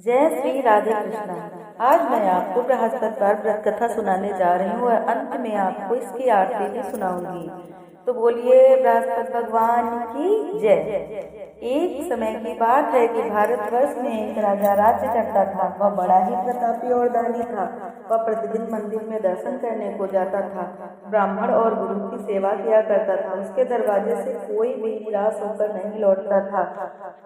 जय श्री राधे कृष्णा। आज मैं आपको बृहस्पतिवार व्रत कथा सुनाने जा रही हूँ और अंत में आपको इसकी आरती भी सुनाऊंगी। तो बोलिए बृहस्पति भगवान की जय। एक समय की बात है कि भारतवर्ष में एक राजा राज्य करता था। वह बड़ा ही प्रतापी और दानी था। वह प्रतिदिन मंदिर में दर्शन करने को जाता था। ब्राह्मण और गुरु की सेवा किया करता था। उसके दरवाजे से कोई भी निराश होकर नहीं लौटता था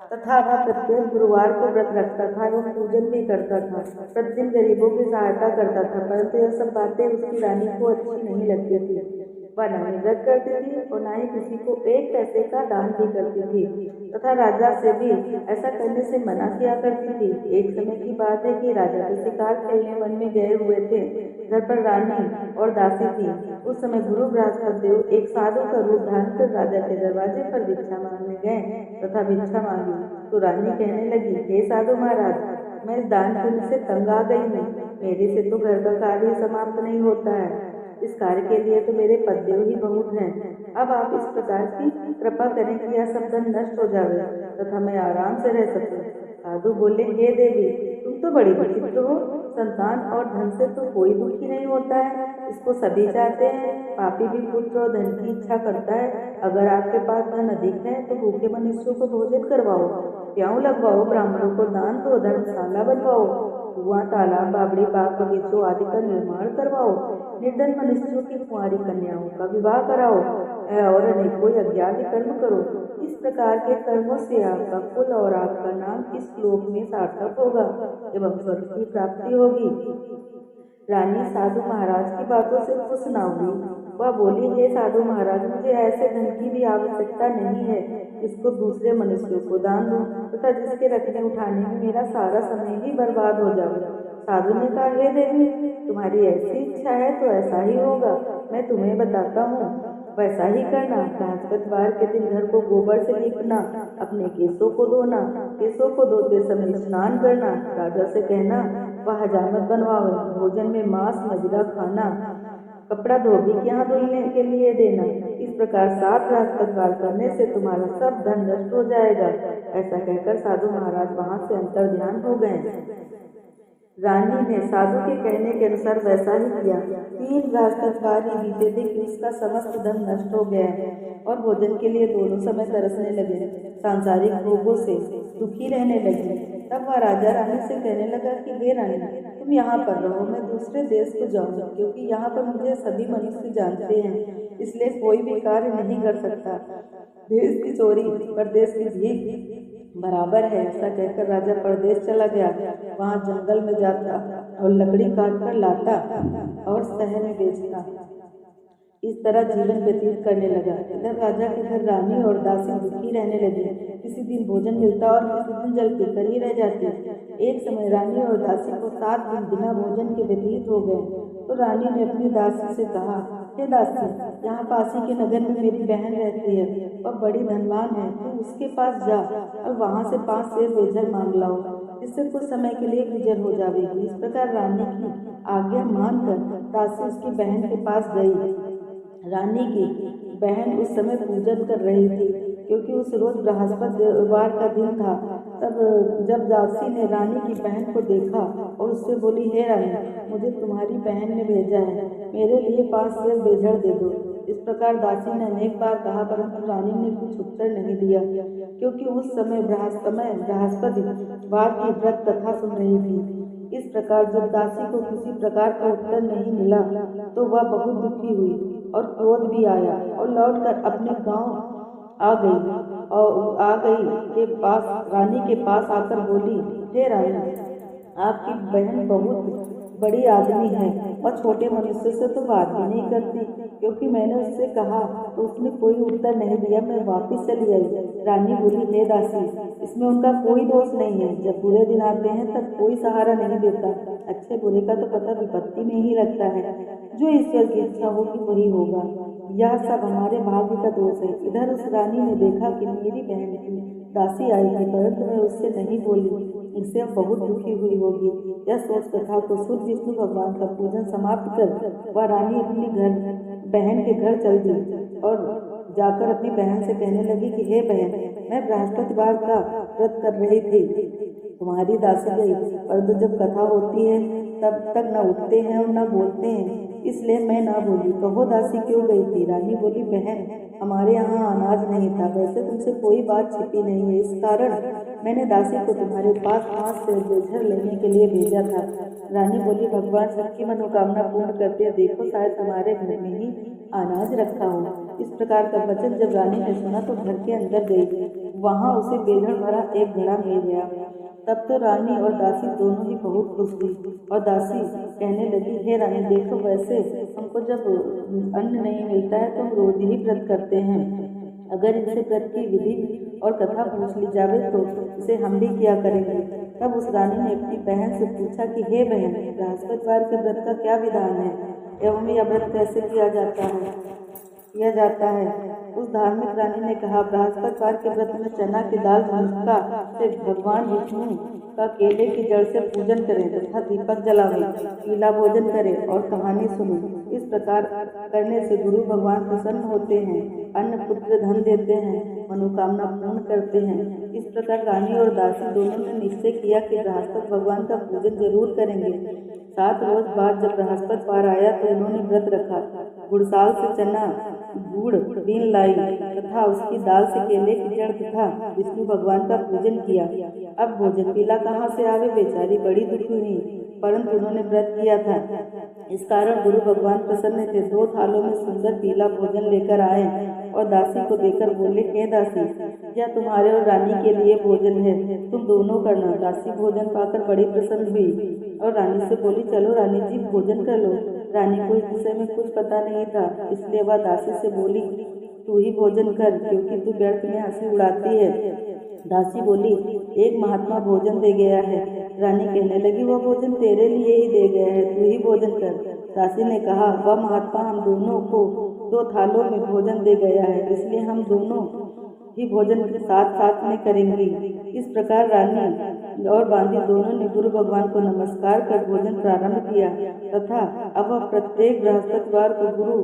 तथा वह प्रत्येक गुरुवार को व्रत रखता था एवं पूजन भी करता था। प्रतिदिन गरीबों की सहायता करता था, परंतु यह सब बातें उसकी रानी को अच्छी नहीं लगती थी। वह ना ही व्रत करती थी और ना ही किसी को एक पैसे का दान भी करती थी तथा राजा से भी ऐसा करने से मना किया करती थी। एक समय की बात है कि राजा के शिकार खेलने वन में गए हुए थे। घर पर रानी और दासी थी। उस समय गुरु बृहस्पति देव एक साधु का रूप धारण कर राजा के दरवाजे पर भिक्षा मांगने गए तथा भिक्षा मांगी तो रानी कहने लगी, हे साधु महाराज, मैं इस दान पुण्य से तंग आ गई हूँ। मेरे से तो घर का कार्य समाप्त नहीं होता है। इस कार्य के लिए तो मेरे पतिदेव ही बहुत हैं। अब आप इस प्रकार की कृपा करें कि यह सब धन नष्ट हो जावे तथा मैं आराम से रह सकूं। साधु बोले, हे देवी, तुम तो बड़ी विचित्र हो। संतान और धन से तो कोई दुखी नहीं होता है, इसको सभी चाहते हैं। पापी भी पुत्र और धन की इच्छा करता है। अगर आपके पास धन अधिक है तो भूखे मनुष्यों को भोजन करवाओ, प्याऊ लगवाओ, ब्राह्मणों को दान दो, धर्मशाला बनवाओ, कुआं, तालाब, बावड़ी, बाग, बगीचों आदि का निर्माण करवाओ, निर्धन मनुष्यों की कुंवारी कन्याओं का विवाह कराओ और अनेकों यज्ञादि कर्म करो। इस प्रकार के कर्मों से आपका कुल और आपका नाम इस श्लोक में सार्थक होगा एवं स्वर्ग की प्राप्ति होगी। रानी साधु महाराज की बातों से खुश न हुई। वह बोली, हे साधु महाराज, मुझे ऐसे धन की भी आवश्यकता नहीं है जिसको दूसरे मनुष्यों को दान दूं तथा जिसके रखने उठाने में मेरा सारा समय ही बर्बाद हो जाए। साधु ने कहा, हे देवी, तुम्हारी ऐसी इच्छा है तो ऐसा ही होगा। मैं तुम्हें बताता हूँ, वैसा ही करना। बृहस्पतिवार के दिन घर को गोबर से लीपना, अपने केसों को धोना, केसों को धोते समय स्नान करना, राजा से कहना वह हजामत बनवाओ, भोजन में मांस मदिरा खाना, कपड़ा धोबी के यहाँ धुलने के लिए देना। इस प्रकार 7 बृहस्पतिवार करने से तुम्हारा सब धन नष्ट हो जाएगा। ऐसा कहकर साधु महाराज वहां से अंतर ध्यान हो गए। रानी ने साधु के कहने के अनुसार वैसा ही किया। 3 बृहस्पतिवार ही बीते थे कि उसका समस्त धन नष्ट हो गया और भोजन के लिए दोनों समय तरसने लगे, सांसारिक भोगों से दुखी रहने लगे। तब वह राजा रानी से कहने लगा कि हे रानी, तुम यहाँ पर रहो, मैं दूसरे देश को जाऊंगा, क्योंकि यहाँ पर मुझे सभी मनुष्य जानते हैं, इसलिए कोई भी कार्य नहीं कर सकता। देश की चोरी परदेश की भीख बराबर है। ऐसा कहकर राजा परदेश चला गया। वहां जंगल में जाता और लकड़ी काट कर लाता और शहर में बेचता। इस तरह जीवन व्यतीत करने लगा। इधर राजा के घर रानी और दासी दुखी रहने लगी। किसी दिन भोजन मिलता और किसी दिन जल पीकर ही रह जाती। एक समय रानी और दासी को 7 दिन बिना भोजन के व्यतीत हो गए तो रानी ने अपनी दासी से कहा, हे दासी, यहाँ पासी के नगर में मेरी बहन रहती है, वह बड़ी धनवान है, तू उसके पास जा और वहाँ से 5 सेर बेजर मांग लाओ, जिससे कुछ समय के लिए गुजर हो जाएगी। इस प्रकार रानी की आज्ञा मानकर दासी उसकी बहन के पास गई। रानी की बहन उस समय पूजन कर रही थी, क्योंकि उस रोज बृहस्पतिवार का दिन था। तब जब दासी ने रानी की बहन को देखा और उससे बोली, हे रानी, मुझे तुम्हारी बहन ने भेजा है, मेरे लिए 5 सेर बेजड़ दे दो। इस प्रकार दासी ने अनेक बार कहा, परंतु रानी ने कुछ उत्तर नहीं दिया, क्योंकि उस समय बृहस्पतिवार की व्रत कथा सुन रही थी। इस प्रकार जब दासी को किसी प्रकार का उत्तर नहीं मिला तो वह बहुत दुखी हुई और क्रोध भी आया और लौटकर अपने गांव आ गई के पास रानी के पास आकर बोली, हे रानी, आपकी बहन बहुत बड़ी आदमी है और छोटे मनुष्य से तो बात भी नहीं करती, क्योंकि मैंने उससे कहा तो उसने कोई उत्तर नहीं दिया, मैं वापिस चली आई। रानी बोली, हे दासी, इसमें उनका कोई दोष नहीं है। जब बुरे दिन आते हैं तब कोई सहारा नहीं देता, अच्छे बुरे का तो पता विपत्ति में ही लगता है। जो ईश्वर की इच्छा होगी वही होगा, यह सब हमारे भाग्य का दोष है। इधर उस रानी ने देखा कि मेरी बहन की दासी आई थी, परंतु मैं उससे नहीं बोली, इससे अब बहुत दुखी हुई होगी। यह सोच कथा को सुन विष्णु भगवान का पूजन समाप्त कर वह रानी अपनी बहन के घर चल दी और जाकर अपनी बहन से कहने लगी कि हे बहन, मैं बृहस्पतिवार का व्रत कर रही थी तुम्हारी दासी गई, परंतु जब कथा होती है तब तक न उठते हैं और न बोलते हैं, इसलिए मैं ना बोली। कहो दासी क्यों गई थी? रानी बोली, बहन हमारे यहाँ अनाज नहीं था, वैसे तुमसे कोई बात छिपी नहीं है, इस कारण मैंने दासी को तुम्हारे पास हाथ से बेझर लेने के लिए भेजा था। रानी बोली, भगवान सबकी मनोकामना पूर्ण करते, देखो शायद हमारे घर में ही अनाज रखा हो। इस प्रकार का वचन जब रानी ने सुना तो घर के अंदर गई, वहाँ उसे बेघर भरा एक घड़ा मिल गया। तब तो रानी और दासी दोनों ही बहुत खुश हुई और दासी कहने लगी, हे रानी देखो, वैसे हमको जब अन्न नहीं मिलता है तो हम रोज ही व्रत करते हैं, अगर इनसे व्रत की विधि और कथा पूछ ली जावे तो इसे हम भी किया करेंगे। तब उस रानी ने अपनी बहन से पूछा कि हे बहन, बृहस्पतिवार के व्रत का क्या विधान है एवं यह व्रत कैसे किया जाता है। उस धार्मिक रानी ने कहा, बृहस्पतिवार के व्रत में चना की दाल मुस्का से भगवान विष्णु का केले की जड़ से पूजन करें तथा दीपक जलावें, पीला भोजन करें और कहानी सुनें। इस प्रकार करने से गुरु भगवान प्रसन्न होते हैं, अन्न पुत्र धन देते हैं, मनोकामना पूर्ण करते हैं। इस प्रकार रानी और दासी दोनों ने निश्चय किया कि बृहस्पति भगवान का पूजन जरूर करेंगे। 7 रोज बाद जब बृहस्पतिवार आया तो इन्होंने व्रत रखा, गुड़साल से चना गुड़ बीन लाई तथा उसकी दाल से केले की जड़ तथा विष्णु भगवान का पूजन किया। अब भोजन पीला कहाँ से आवे, बेचारी बड़ी दुखी हुई, परंतु उन्होंने व्रत किया था, इस कारण गुरु भगवान प्रसन्न थे। 2 थालों में सुंदर पीला भोजन लेकर आए और दासी को देकर बोले, हे दासी, यह तुम्हारे और रानी के लिए भोजन है, तुम दोनों करना। दासी भोजन पाकर बड़ी प्रसन्न हुई और रानी से बोली, चलो रानी जी भोजन कर लो। रानी को इस विषय में कुछ पता नहीं था, इसलिए वह दासी से बोली, तू ही भोजन कर, क्योंकि तू व्यर्थ में हंसी उड़ाती है। दासी बोली, एक महात्मा भोजन दे गया है। रानी कहने लगी, वह भोजन तेरे लिए ही दे गया है, तू ही भोजन कर। दासी ने कहा, वह महात्मा हम दोनों को 2 थालों में भोजन दे गया है, इसलिए हम दोनों ही भोजन के साथ साथ में करेंगी। इस प्रकार रानी और बांदी दोनों ने गुरु भगवान को नमस्कार कर भोजन प्रारंभ किया तथा अब वह प्रत्येक बृहस्पतिवार को गुरु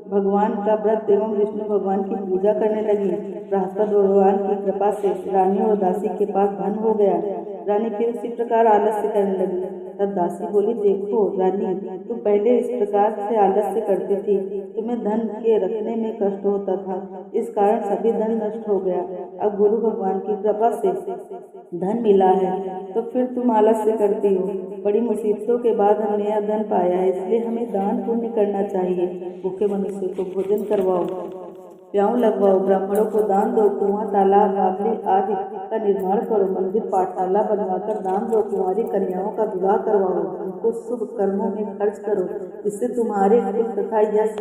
भगवान का व्रत एवं विष्णु भगवान की पूजा करने लगी। बृहस्पति भगवान की कृपा से रानी और दासी के पास धन हो गया। रानी फिर इसी प्रकार आलस्य करने लगी। तब दासी बोली, देखो रानी, तुम पहले इस प्रकार से आलस्य करती थी, तुम्हें धन के रखने में कष्ट होता था, इस कारण सभी धन नष्ट हो गया। अब गुरु भगवान की कृपा से धन मिला है तो फिर तुम आलस्य करती हो। बड़ी मुसीबतों के बाद हमने यह धन पाया है, इसलिए हमें दान पुण्य करना चाहिए। भूखे मनुष्य को भोजन करवाओ, प्याऊ लगवाओ, ब्राह्मणों को दान दो, कुआं तालाब बावली आदि का निर्माण करो, मंदिर पाठशाला बनवाकर दान दो, कुंवारी कन्याओं का विवाह करवाओ, उनको शुभ कर्मों में खर्च करो, इससे तुम्हारे कुल तथा यश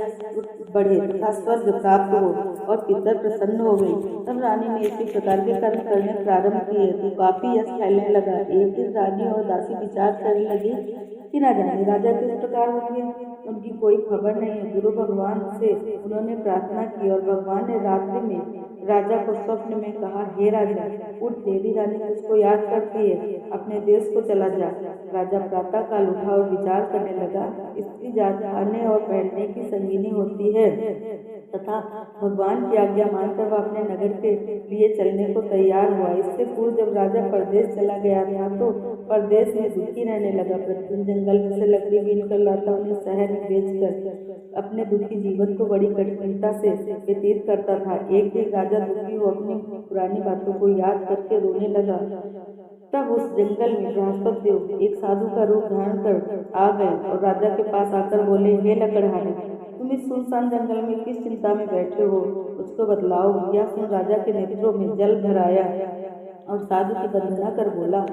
बढ़े तथा स्वर्ग प्राप्त हो और पितर प्रसन्न हो गई। तब रानी ने इसी प्रकार के कर्म करने प्रारंभ किए तो काफी यश फैलने लगा। एक दिन रानी और दासी विचार करने लगी कि न जाने राजा किस प्रकार होंगे, उनकी कोई खबर नहीं है। गुरु भगवान से उन्होंने प्रार्थना की और भगवान ने रात्रि में राजा को स्वप्न में कहा, हे राजा, उठ, देवी रानी तुझको याद करती है, अपने देश को चला जा। राजा प्रातः काल उठा और विचार करने लगा, स्त्री जात खाने और पहनने की संगीनी होती है तथा भगवान की आज्ञा मानकर वह अपने नगर के लिए चलने को तैयार हुआ। इससे पूर्व जब राजा परदेश चला गया था तो परदेश में दुखी रहने लगा। प्रतिदिन जंगल में से लकड़ी बीन कर लाता, उन्हें शहर में बेचकर अपने दुखी जीवन को बड़ी कठिनता से व्यतीत करता था। एक दिन राजा दुखी हो अपनी पुरानी बातों को याद करके रोने लगा। तब उस जंगल में बृहस्पति देव एक साधु का रूप धारण कर आ गए और राजा के पास आकर बोले, हे लकड़हारे, तुम इस सुनसान जंगल में किस चिंता में बैठे हो, उसको बतलाओ। यह सुन राजा के नेत्रों में जल भर आया और साधु की वंदना कर बोला,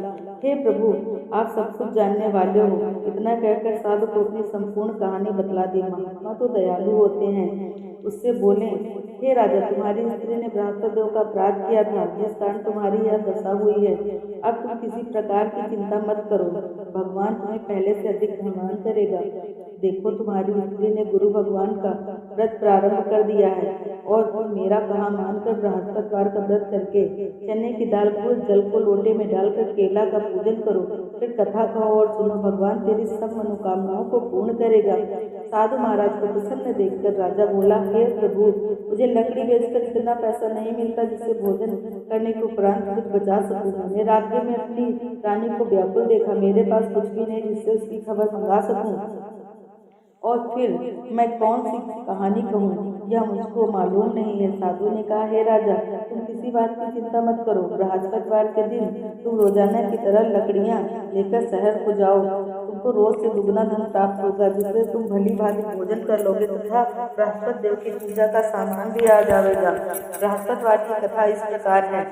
हे प्रभु, आप सब कुछ जानने वाले हो। इतना कहकर साधु को अपनी संपूर्ण कहानी बतला दी। महात्मा तो दयालु होते हैं। उससे बोले, हे राजा, तुम्हारी स्त्री ने बृहस्पति देव का अपराध किया था, जिस कारण तुम्हारी यह दशा हुई है। अब तुम किसी प्रकार की चिंता मत करो, भगवान तुम्हें पहले से अधिक सम्मान करेगा। देखो, तुम्हारी स्त्री ने गुरु भगवान का व्रत प्रारंभ कर दिया है और तुम मेरा कहा मानकर बृहस्पतिवार का व्रत करके चने की दाल को जल को लोटे में डालकर केला का पूजन करो, फिर कथा कहो और सुनो, भगवान तेरी सब मनोकामनाओं को पूर्ण करेगा। साधु महाराज को प्रसन्न देखकर राजा बोला, हे प्रभु, मुझे लकड़ी बेचकर इतना पैसा नहीं मिलता जिससे भोजन करने के उपरांत कुछ बचा सकूं। मैंने रात्रि में अपनी रानी को व्याकुल देखा, मेरे पास कुछ भी नहीं जिससे उसकी खबर मंगा सकूं, और फिर मैं कौन सी कहानी कहूँ, यह मुझको मालूम नहीं है। साधु ने कहा, हे राजा, तुम किसी बात की चिंता मत करो। बृहस्पतिवार के दिन तुम रोजाना की तरह लकड़ियाँ लेकर शहर को जाओ। तुमको रोज से दुगना धन प्राप्त होगा, जिससे तुम भली भांति भोजन कर लोगे तथा बृहस्पति देव की पूजा का सामान भी आ जाएगा। बृहस्पतिवार की कथा इस प्रकार है।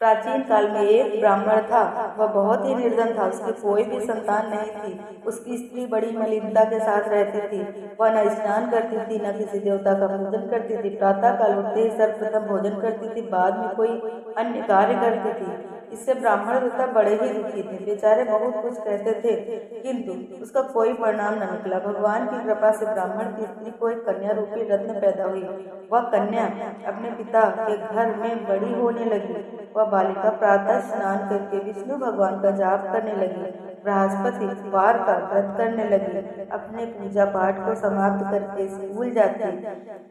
प्राचीन काल में एक ब्राह्मण था। वह बहुत ही निर्धन था, उसकी कोई भी संतान नहीं थी। उसकी स्त्री बड़ी मलिनता के साथ रहती थी। वह न स्नान करती थी, न किसी देवता का पूजन करती थी। प्रातः काल उठते ही सर्वप्रथम भोजन करती थी, बाद में कोई अन्य कार्य करती थी। इससे ब्राह्मण देवता बड़े ही दुखी थे। बेचारे बहुत कुछ कहते थे, किंतु उसका कोई परिणाम न निकला। भगवान की कृपा से ब्राह्मण की स्त्री को एक कन्या रूपी रत्न पैदा हुई। वह कन्या अपने पिता के घर में बड़ी होने लगी। वह बालिका प्रातः स्नान करके विष्णु भगवान का जाप करने लगी, बृहस्पतिवार का व्रत करने लगी। अपने पूजा पाठ को समाप्त करके स्कूल जाती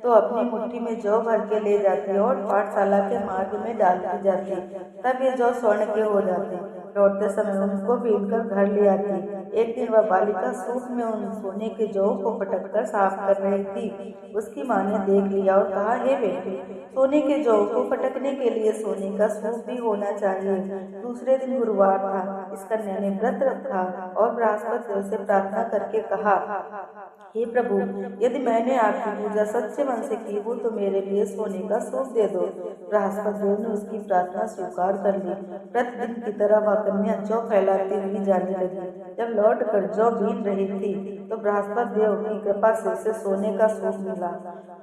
तो अपनी मुट्ठी में जौ भर के ले जाती और पाठशाला के मार्ग में डालती जाती। तब ये जौ स्वर्ण के हो जाते। लौटते समय उनको बीनकर घर ले आती। एक दिन वह बालिका सूप में उन सोने के जौ को पटक कर साफ कर रही थी। उसकी माँ ने देख लिया और कहा, हे बेटे, सोने के जौ को पटकने के लिए सोने का सूप भी होना चाहिए। दूसरे दिन गुरुवार था। इस कन्या ने व्रत रखा और बृहस्पति देव से प्रार्थना करके कहा, हे प्रभु, यदि मैंने आपकी पूजा सच्चे मन से की हो तो मेरे लिए सोने का सूप दे दो। बृहस्पति देव ने उसकी प्रार्थना स्वीकार कर ली। प्रतिदिन की तरह वह कन्या जौ फैलाती हुई जाने लगी। जब लौट कर जौ बीन रही थी तो बृहस्पति देव की कृपा से उसे सोने का सूप मिला।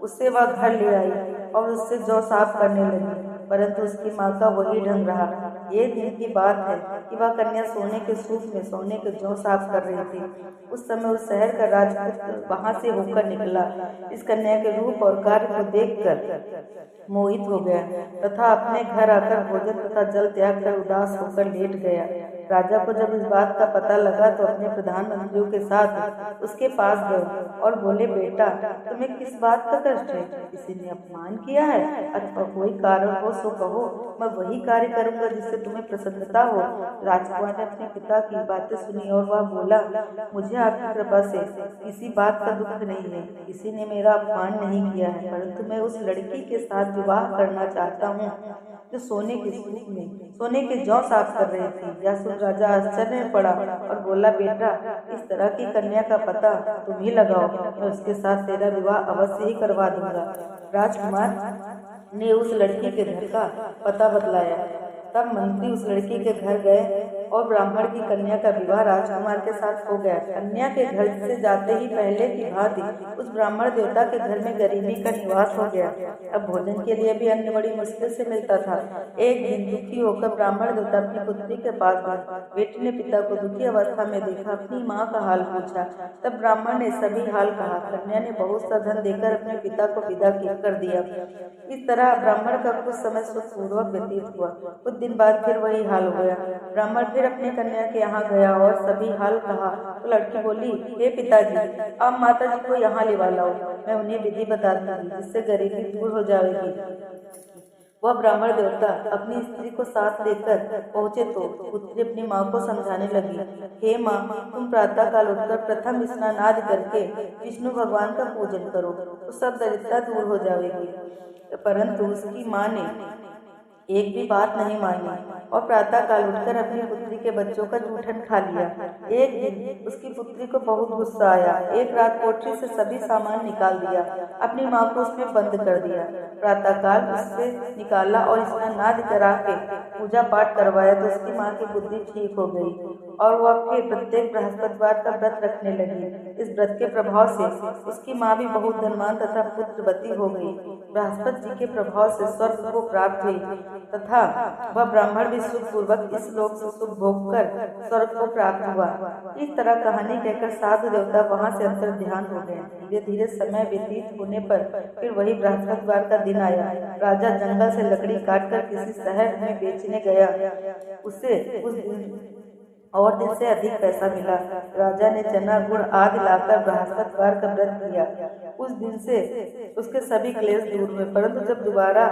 उससे वह घर ले आई और उससे जौ साफ करने लगी, परंतु उसकी माँ का वही ढंग रहा। एक दिन की बात है कि वह कन्या सोने के सूप में सोने के जौ साफ कर रही थी। उस समय उस शहर का राजपुत्र वहां से होकर निकला। इस कन्या के रूप और कार्य को देखकर मोहित हो गया तथा अपने घर आकर भोजन तथा जल त्याग कर उदास होकर लेट गया। राजा को जब इस बात का पता लगा तो अपने प्रधानमंत्रियों के साथ उसके पास गए और बोले, बेटा, तुम्हें किस बात का कष्ट है? किसी ने अपमान किया है अथवा कोई कारण हो सो कहो, मैं वही कार्य करूंगा जिससे तुम्हें प्रसन्नता हो। राजकुमार ने अपने पिता की बातें सुनी और वह बोला, मुझे आपकी कृपा से किसी बात का दुख नहीं है। किसी ने मेरा अपमान नहीं किया है, परंतु मैं उस लड़की के साथ विवाह करना चाहता हूँ जो सोने के सूप में सोने के जौ साफ कर रही थी। यह सुन राजा आश्चर्य में पड़ा और बोला, बेटा, इस तरह की कन्या का पता तुम ही लगाओ, मैं उसके साथ तेरा विवाह अवश्य ही करवा दूंगा। राजकुमार ने उस लड़की के घर का पता बतलाया। तब मंत्री उस लड़की के घर गए और ब्राह्मण की कन्या का विवाह राजकुमार के साथ हो गया। कन्या के घर से जाते ही पहले की भांति उस ब्राह्मण देवता के घर में गरीबी का निवास हो गया। अब भोजन के लिए भी अन्न बड़ी मुश्किल से मिलता था। एक दिन दुखी होकर ब्राह्मण देवता अपनी पुत्री के पास गए। बेटी ने पिता को दुखी अवस्था में देखा, अपनी माँ का हाल पूछा। तब ब्राह्मण ने सभी हाल कहा। कन्या ने बहुत सा धन देकर अपने पिता को विदा कर दिया। इस तरह ब्राह्मण का कुछ समय सुखपूर्वक व्यतीत हुआ। कुछ दिन बाद फिर वही हाल हो गया। ब्राह्मण फिर अपने कन्या के यहाँ गया और सभी हाल कहा तो लड़की बोली, हे पिताजी, आप माता जी को यहाँ ले लाओ, मैं उन्हें विधि बता दूंगी जिससे गरीबी दूर हो जाएगी। वह ब्राह्मण देवता अपनी स्त्री को साथ लेकर पहुँचे तो पुत्री अपनी माँ को समझाने लगी, हे माँ, तुम प्रातः काल उठकर प्रथम स्नान आदि करके विष्णु भगवान का पूजन करो तो सब दरिद्रता दूर हो जाएगी। परंतु उसकी माँ ने एक भी बात नहीं मानी और प्रातः काल उठकर अपनी पुत्री के बच्चों का जूठन खा लिया। एक दिन उसकी पुत्री को बहुत गुस्सा आया। एक रात कोठरी से सभी सामान निकाल दिया, अपनी माँ को उसमें बंद कर दिया। प्रातः काल उससे निकाला और स्नान आदि करा के पूजा पाठ करवाया तो उसकी माँ की बुद्धि ठीक हो गई और वह फिर प्रत्येक बृहस्पतिवार का व्रत रखने लगी। इस व्रत के प्रभाव से उसकी माँ भी बहुत धनवान तथा पुत्रवती हो गई। बृहस्पति जी के प्रभाव से स्वर्ग को प्राप्त हुई तथा वह ब्राह्मण भी सुखपूर्वक इस लोक से सुख भोग कर स्वर्ग को प्राप्त हुआ। इस तरह कहानी कहकर साधु देवता वहां से अंतर ध्यान हो गए। धीरे धीरे समय व्यतीत होने पर फिर वही बृहस्पतिवार का दिन आया। राजा जंगल से लकड़ी काटकर किसी शहर में बेचने गया। उसे उस दिन और दिन से अधिक पैसा मिला। राजा ने चना गुड़ आदि लाकर बृहस्पतिवार का व्रत किया। उस दिन से उसके सभी क्लेश दूर हुए, परंतु जब दोबारा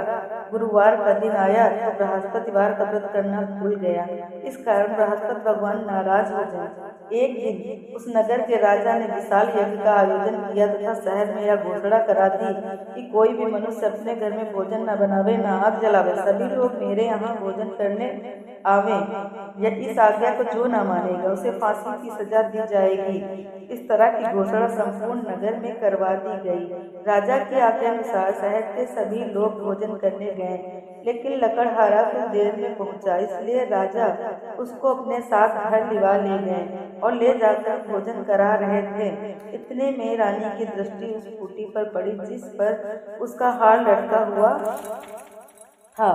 गुरुवार का दिन आया तो बृहस्पतिवार का व्रत करना भूल गया। इस कारण बृहस्पति भगवान नाराज हो गए। एक दिन उस नगर के राजा ने विशाल यज्ञ का आयोजन किया तथा शहर में यह घोषणा करा दी कि कोई भी मनुष्य अपने घर में भोजन न बनावे, न आग जलावे। सभी लोग मेरे यहाँ भोजन करने आवे। यह इस आज्ञा को जो न मानेगा उसे फांसी की सजा दी जाएगी। इस तरह की घोषणा संपूर्ण नगर में करवा दी गई। राजा की आज्ञा अनुसार शहर के सभी लोग भोजन करने गए, लेकिन लकड़हारा कुछ देर में पहुंचा, इसलिए राजा उसको अपने साथ घर लिवा ले गए और ले जाकर भोजन करा रहे थे। इतने में रानी की दृष्टि उस खूंटी पर पड़ी जिस पर उसका हार लटका हुआ था।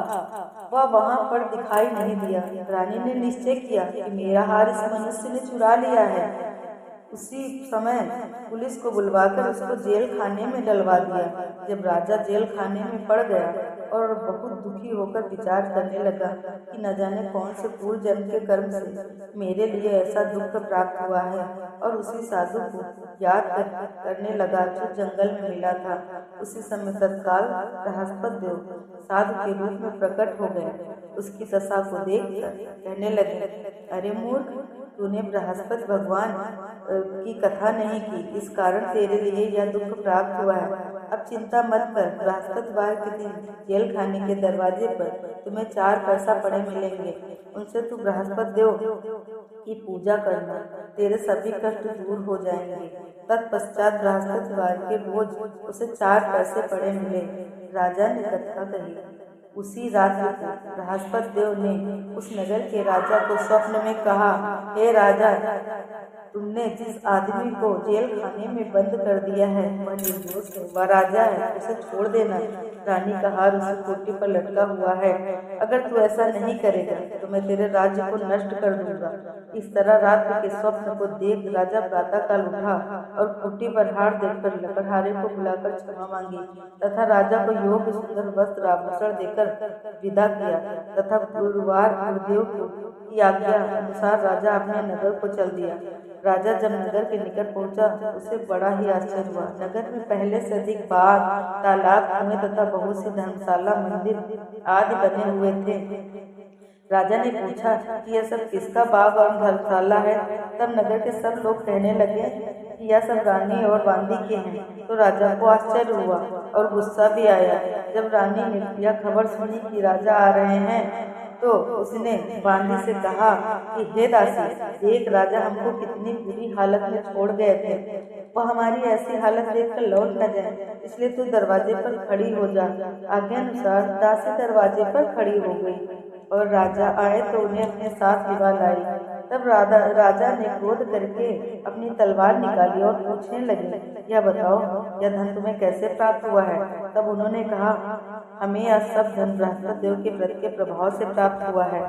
वह वहां पर दिखाई नहीं दिया। रानी ने निश्चय किया कि मेरा हार इस मनुष्य ने चुरा लिया है। उसी समय पुलिस को बुलवाकर उसको जेल खाने में डलवा दिया। जब राजा जेल खाने में पड़ गया और बहुत दुखी होकर विचार करने लगा कि न जाने कौन से पूर्व जन्म के कर्म से मेरे लिए ऐसा दुख प्राप्त हुआ है, और उसी साधु को याद करने लगा जो जंगल में मिला था। उसी समय तत्काल बृहस्पति देव साधु के रूप में प्रकट हो गए। उसकी दशा को देखकर कहने लगे, अरे मूर्ख, तूने बृहस्पति भगवान की कथा नहीं की, इस कारण तेरे लिए यह दुख प्राप्त हुआ है। अब चिंता मत कर, बृहस्पतिवार के दिन जेल खाने के दरवाजे पर तुम्हें 4 पैसा पड़े मिलेंगे। उनसे तू बृहस्पति देव की पूजा करना, तेरे सभी कष्ट दूर हो जाएंगे। तत्पश्चात बृहस्पतिवार के रोज उसे 4 पैसे पड़े मिले। राजा ने कथा कही। उसी रात्रि को बृहस्पति देव ने उस नगर के राजा को स्वप्न में कहा, हे राजा, तुमने जिस आदमी को जेल खाने में बंद कर दिया है वह निर्दोष है, वह राजा है, उसे छोड़ देना। रानी का हार उसी खूंटी पर लटका हुआ है। अगर तू ऐसा नहीं करेगा तो मैं तेरे राज्य को नष्ट कर दूंगा। इस तरह रात्रि के स्वप्न को देख राजा प्रातःकाल उठा और खूंटी पर हार देखकर लकड़हारे को बुलाकर क्षमा मांगी तथा राजा को योग्य सुंदर वस्त्र आभूषण देकर विदा किया तथा गुरुवार गुरुदेव की आज्ञा अनुसार राजा अपने नगर को चल दिया। राजा जब नगर के निकट पहुंचा तो उसे बड़ा ही आश्चर्य हुआ। नगर में पहले से अधिक बाग, तालाब, कुएं तथा बहुत सी धर्मशाला, मंदिर आदि बने हुए थे। राजा ने पूछा कि यह सब किसका बाग और धर्मशाला है। तब नगर के सब लोग कहने लगे कि यह सब रानी और बांदी के हैं। तो राजा को आश्चर्य हुआ और गुस्सा भी आया। जब रानी ने यह खबर सुनी कि राजा आ रहे हैं तो उसने बांदी से कहा कि हे दासी, देख राजा हमको कितनी बुरी हालत में छोड़ गए थे, वह हमारी ऐसी हालत देखकर लौट न जाए, इसलिए तू दरवाजे पर खड़ी हो जा। आज्ञा अनुसार दासी दरवाजे पर खड़ी हो गई और राजा आए तो उन्हें अपने साथ लिवा लाई। तब राजा ने क्रोध करके अपनी तलवार निकाली और पूछने लगे, यह बताओ, यह धन तुम्हें कैसे प्राप्त हुआ है? तब उन्होंने कहा, हमें यह सब धन बृहस्पति देव के व्रत के प्रभाव से प्राप्त हुआ है।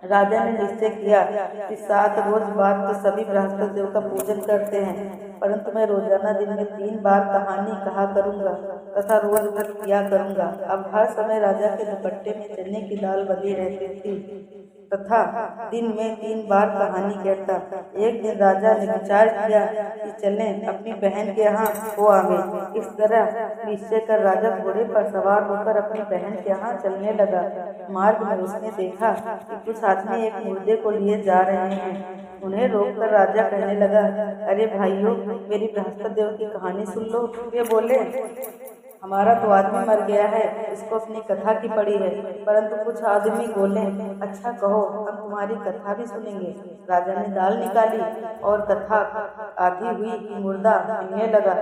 राजा ने निश्चय किया कि 7 रोज बाद तो सभी बृहस्पति देव का पूजन करते हैं, परंतु मैं रोजाना दिन में 3 बार कहानी कहा करूंगा तथा रोज व्रत किया करूंगा। अब हर समय राजा के दुपट्टे में चने की दाल बंधी रहती थी तथा दिन में 3 बार कहानी कहता। एक दिन राजा ने विचार किया कि चलें अपनी बहन के यहाँ हो आवे। इस तरह निश्चय कर राजा घोड़े पर सवार होकर अपनी बहन के यहाँ चलने लगा। मार्ग में उसने देखा कि कुछ आदमी एक मुर्दे को लिए जा रहे हैं। उन्हें रोककर राजा कहने लगा, अरे भाइयों, मेरी बृहस्पति देव की कहानी सुन लो। वे बोले, हमारा तो आदमी मर गया है, इसको अपनी कथा की पड़ी है। परंतु कुछ आदमी बोले, अच्छा कहो, हम तुम्हारी कथा भी सुनेंगे। राजा ने दाल निकाली और कथा आधी हुई कि मुर्दा हिलने लगा,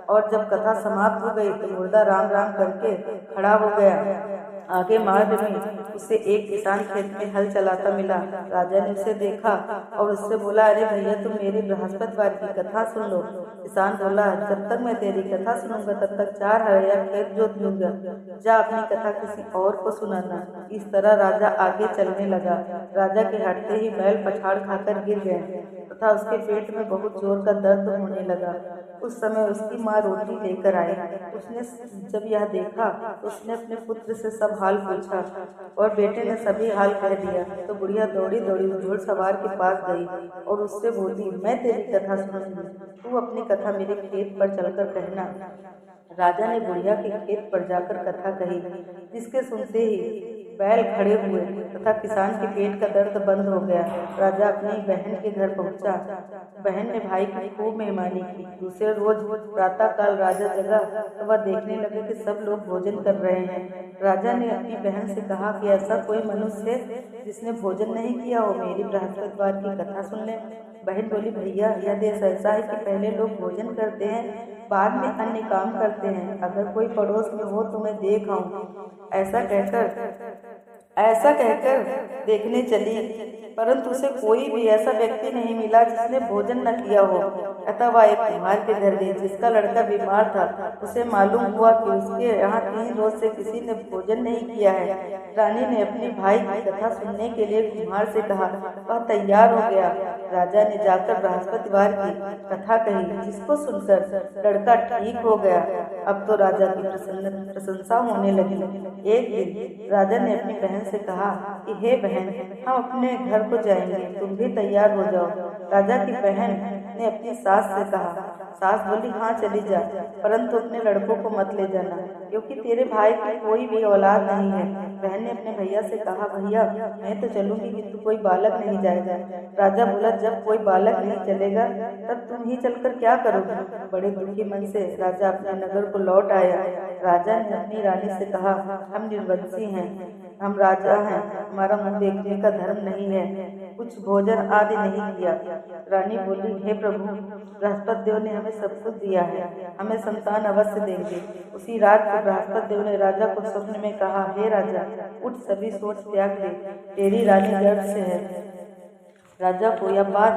और जब कथा समाप्त हो गई तो मुर्दा राम राम करके खड़ा हो गया। आगे मार्ग में उसे एक किसान खेत में हल चलाता मिला। राजा ने उसे देखा और उससे बोला, अरे भैया, तुम मेरी बृहस्पतिवार की कथा सुन लो। किसान बोला, जब तक मैं तेरी कथा सुनूंगा तब तक 4 हरया खेत जोत लूंगा, जा अपनी कथा किसी और को सुनाना। इस तरह राजा आगे चलने लगा। राजा के हटते ही बैल पछाड़ खाकर गिर गए तथा उसके पेट में बहुत जोर का दर्द होने लगा। उस समय उसकी माँ रोटी लेकर आई। उसने जब यह देखा तो उसने अपने पुत्र से सब हाल पूछा और बेटे ने सभी हाल कह दिया। तो बुढ़िया दौड़ी दौड़ी घुड़सवार के पास गई और उससे बोली, मैं तेरी कथा सुनूंगी, तू अपनी कथा मेरे खेत पर चलकर कहना। राजा ने बुढ़िया के खेत पर जाकर कथा कही, जिसके सुनते ही बैल खड़े हुए तथा किसान के पेट का दर्द बंद हो गया। राजा अपनी बहन के घर पहुंचा। बहन ने भाई की खूब मेहमानी की। दूसरे रोज प्रातः काल राजा जगा तो वह देखने लगे कि सब लोग भोजन कर रहे हैं। राजा ने अपनी बहन से कहा कि ऐसा कोई मनुष्य है जिसने भोजन नहीं किया हो, मेरी बृहस्पतिवार की कथा सुन ले। बहन बोली, भैया यह देश ऐसा है कि पहले लोग भोजन करते हैं, बाद में अन्य काम करते हैं। अगर कोई पड़ोस में हो तो मैं देख आऊं। ऐसा कहकर देखने चली, परंतु उसे कोई भी ऐसा व्यक्ति नहीं मिला जिसने भोजन न किया हो। अतः वह एक कुम्हार के घर गई जिसका लड़का बीमार था। उसे मालूम हुआ कि उसके यहाँ 3 रोज से किसी ने भोजन नहीं किया है। रानी ने अपने भाई की कथा सुनने के लिए कुम्हार से कहा। वह तैयार हो गया। राजा ने जाकर बृहस्पतिवार की कथा कही, जिसको सुनकर लड़का ठीक हो गया। अब तो राजा की प्रशंसा होने लगी। एक दिन राजा ने अपनी बहन से कहा कि हे बहन, हम अपने घर को जाएंगे, तुम भी तैयार हो जाओ। राजा की बहन ने अपनी सास से कहा। सास बोली, हाँ चली जा, परंतु अपने लड़कों को मत ले जाना, क्योंकि तेरे भाई की कोई भी औलाद नहीं है। बहन ने अपने भैया से कहा, भैया मैं तो चलूंगी, किंतु कोई बालक नहीं जाएगा। राजा बोला, जब कोई बालक नहीं चलेगा तब तुम ही चलकर क्या करोगे। बड़े दुखी मन से राजा अपने नगर को लौट आया। राजा ने अपनी रानी से कहा, हम निर्वंशी हैं, हम राजा हैं, हमारा मुंह देखने का धर्म नहीं है, कुछ भोजन आदि नहीं किया। रानी बोली, हे प्रभु, बृहस्पति देव ने हमें सब कुछ दिया है, हमें संतान अवश्य देंगे। उसी रात को बृहस्पति देव ने राजा को स्वप्न में कहा, हे राजा, उठ, सभी सोच त्याग दे, तेरी रानी गर्भ से है। राजा को यह बात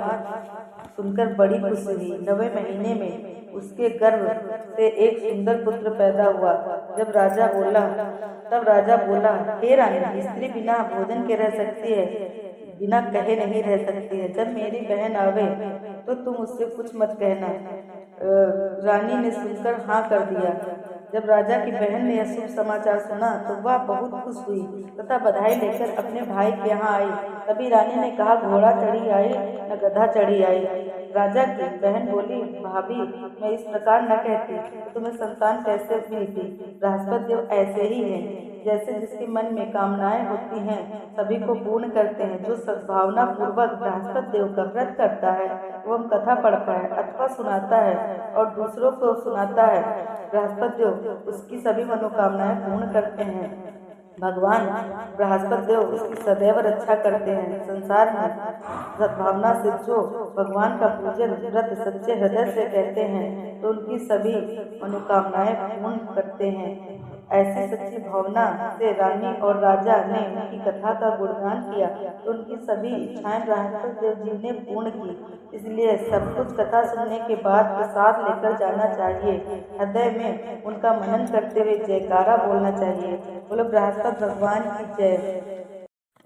सुनकर बड़ी खुशी हुई। 9वें महीने में उसके गर्भ से एक सुंदर पुत्र पैदा हुआ। तब राजा बोला, हे रानी, स्त्री बिना भोजन के रह सकती है, बिना कहे नहीं रह सकती है। जब मेरी बहन आवे तो तुम उससे कुछ मत कहना। रानी ने सुनकर हाँ कर दिया। जब राजा की बहन ने यह शुभ समाचार सुना तो वह बहुत खुश हुई तथा बधाई लेकर अपने भाई के यहाँ आई। तभी रानी ने कहा, घोड़ा चढ़ी आई न गधा चढ़ी आई। राजा की बहन बोली, भाभी, मैं इस प्रकार न कहती, तुम्हें संतान कैसे मिलती। बृहस्पति देव ऐसे ही हैं, जैसे जिसके मन में कामनाएं होती हैं सभी को पूर्ण करते हैं। जो सद्भावना पूर्वक बृहस्पति देव का व्रत करता है एवं कथा पढ़ता है अथवा सुनाता है और दूसरों को सुनाता है, बृहस्पति देव उसकी सभी मनोकामनाएं पूर्ण करते हैं। भगवान बृहस्पति देव उसकी सदैव रक्षा करते हैं। संसार में सद्भावना से जो भगवान का पूजन व्रत सच्चे हृदय से करते हैं तो उनकी सभी मनोकामनाएं पूर्ण करते हैं। ऐसी सच्ची भावना से रानी और राजा ने उनकी कथा का गुणगान किया तो उनकी सभी इच्छाएं बृहस्पति देव जी ने पूर्ण की। इसलिए सब कुछ कथा सुनने के बाद प्रसाद लेकर जाना चाहिए। हृदय में उनका मनन करते हुए जयकारा बोलना चाहिए। बोलो बृहस्पति भगवान की जय।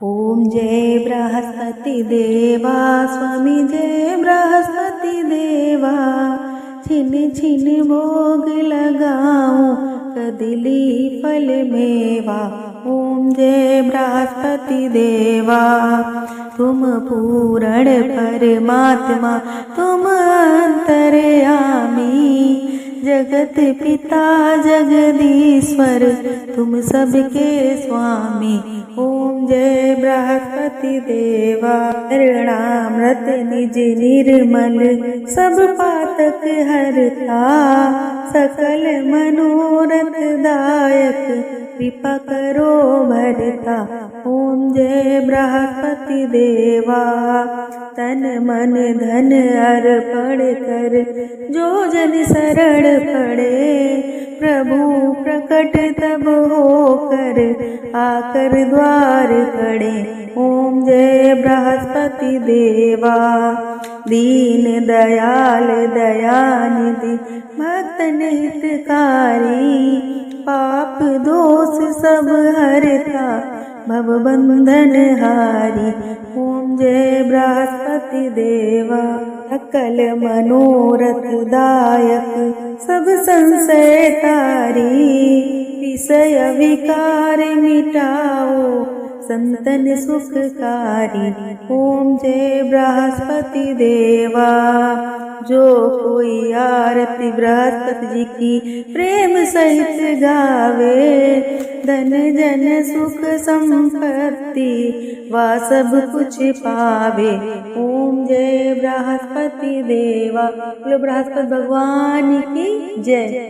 ओम जय बृहस्पति देवा स्वामी, जय बृहस्पति देवा। छिन छिन भोग लगाऊं कदली फल मेवा। ओम जय बृहस्पति देवा। तुम पूर्ण परमात्मा, तुम अंतर्यामी, जगत पिता जगदीश्वर, तुम सबके स्वामी। ओम जय बृहस्पति देवा। प्रणामृत निज निर्मल, सब पातक हरता, सकल मनोरथ दायक, कृपा करो भरता। ओम जय बृहस्पति देवा। तन मन धन अर्पण कर जो जन शरण पड़े, प्रभु प्रकट तब होकर आकर द्वार खड़े। ओम जय बृहस्पति देवा। दीन दयाल दयानिधि, भक्तन हितकारी, पाप दोष सब हरता, भवबंधन हारी। ओम जय बृहस्पति देवा। सकल मनोरथ दायक सब संशय तारी। विषय विकार मिटाओ संतन सुखकारी। ओम जय बृहस्पति देवा। जो कोई आरती बृहस्पति जी की प्रेम सहित गावे, धन जन सुख संपत्ति वह सब कुछ पावे। ओम जय बृहस्पति देवा। बोलो बृहस्पति भगवान की जय।